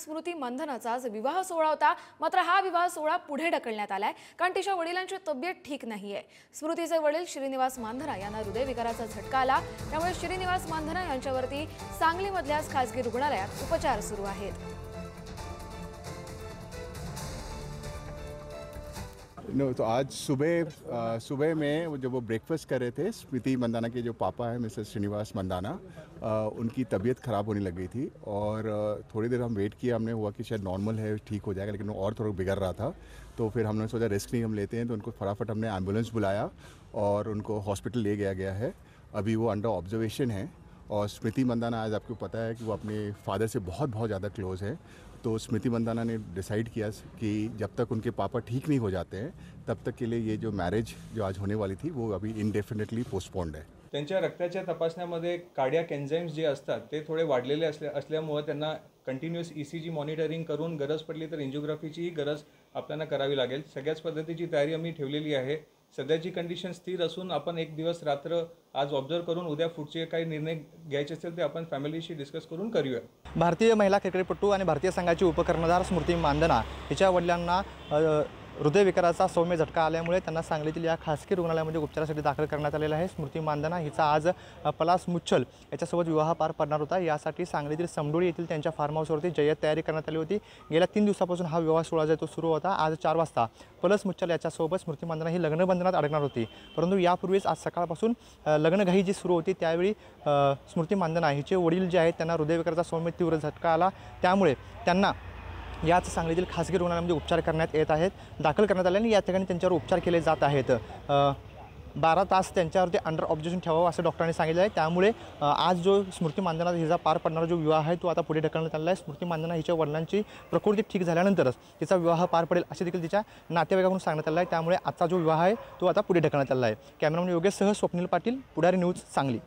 स्मृती मंधनाचा आज विवाह सोहळा होता। मात्र हा विवाह सोहळा पुढे ढकलण्यात आलाय कारण तिच्या वडिलांची तब्येत ठीक नाहीये। स्मृतीचे वडील श्रीनिवास मांधना यांना हृदयविकाराचा झटका आला, त्यामुळे श्रीनिवास मांधना यांच्यावरती सांगलीमधल्या खासगी रुग्णालयात उपचार सुरू आहेत। तो आज सुबह में जब वो ब्रेकफास्ट कर रहे थे, स्मृति मंदाना के जो पापा हैं मिस्टर श्रीनिवास मंदाना, उनकी तबीयत ख़राब होने लग गई थी और थोड़ी देर हम वेट किया। हमने हुआ कि शायद नॉर्मल है, ठीक हो जाएगा, लेकिन वो और थोड़ा बिगड़ रहा था। तो फिर हमने सोचा रिस्क नहीं हम लेते हैं, तो उनको फटाफट हमने एम्बुलेंस बुलाया और उनको हॉस्पिटल ले गया गया है। अभी वो अंडर ऑब्जर्वेशन है। और स्मृति मंदाना, आज आपको पता है कि वो अपने फादर से बहुत ज़्यादा क्लोज़ है। तो स्मृति मंदाना ने डिसाइड किया कि जब तक उनके पापा ठीक नहीं हो जाते हैं तब तक के लिए ये जो मैरिज जो आज होने वाली थी वो अभी इनडेफिनेटली पोस्टपोन्ड है। त्यांच्या रक्ताच्या तपासण्यामध्ये कार्डियक एन्झाइम्स जे असतात ते थोडे वाढलेले असल्यामुळे त्यांना कंटिन्यूअस ECG मॉनिटरिंग करून गरज पडली तर एंजिओग्राफीचीही गरज आपल्याला करावी लागेल। सगळ्याच पद्धतीची तयारी आम्ही ठेवलेली आहे। सध्याची कंडिशन स्थिर असून आपण एक दिवस रात्र आज ऑब्झर्व करून उद्या पुढचे काही निर्णय घ्यायचे असेल ते आपण फॅमिलीशी डिस्कस करून करूया। भारतीय महिला क्रिकेटपटू आणि भारतीय संघाची उपकर्णधार स्मृती मांधना हिच्या वडिलांना हृदयविकाराचा सौम्य झटका आल्यामुळे त्यांना सांगलीतील या खासगी रुग्णालयामध्ये उपचारासाठी दाखल करण्यात आलेला आहे। स्मृती मांधना हिचा आज पलास मुच्छल याच्यासोबत विवाह पार पडणार होता। यासाठी सांगलीतील समडोळी येथील त्यांच्या फार्म हाऊसवरती जय्यत तयारी करण्यात आली होती। गेल्या 3 दिवसापासून हा विवाह सोहळा जो तो सुरू होता। आज 4 वाजता पलास मुच्छल याच्यासोबत स्मृती मांधना ही लग्नबंधनात अडकणार होती, परंतु यापूर्वीच आज सकाळपासून लग्नघाई जी सुरू होती त्यावेळी स्मृती मांधना हिचे वडील जे आहेत त्यांना हृदयविकाराचा सौम्य तीव्र झटका आला, त्यामुळे त्यांना याच सांगलीतील खासगी रुग्णालयामध्ये उपचार करण्यात येत आहेत, दाखल करण्यात आले आणि या ठिकाणी त्यांच्यावर उपचार केले जात आहेत। 12 तास त्यांच्यावरती अंडर ऑब्झर्वेशन ठेवावं असं डॉक्टरांनी सांगितलं आहे। त्यामुळे आज जो स्मृती मांधना हिचा पार पडणारा जो विवाह आहे तो आता पुढे ढकलण्यात आला आहे। स्मृती मांधना हिच्या वडिलांची प्रकृती ठीक झाल्यानंतरच तिचा विवाह पार पडेल असे देखील तिच्या नातेवाईकांकडून सांगण्यात आलं आहे। त्यामुळे आजचा जो विवाह आहे तो आता पुढे ढकलण्यात आला आहे। कॅमेरामन योगेशसह स्वप्नील पाटील, पुढारी न्यूज, सांगली।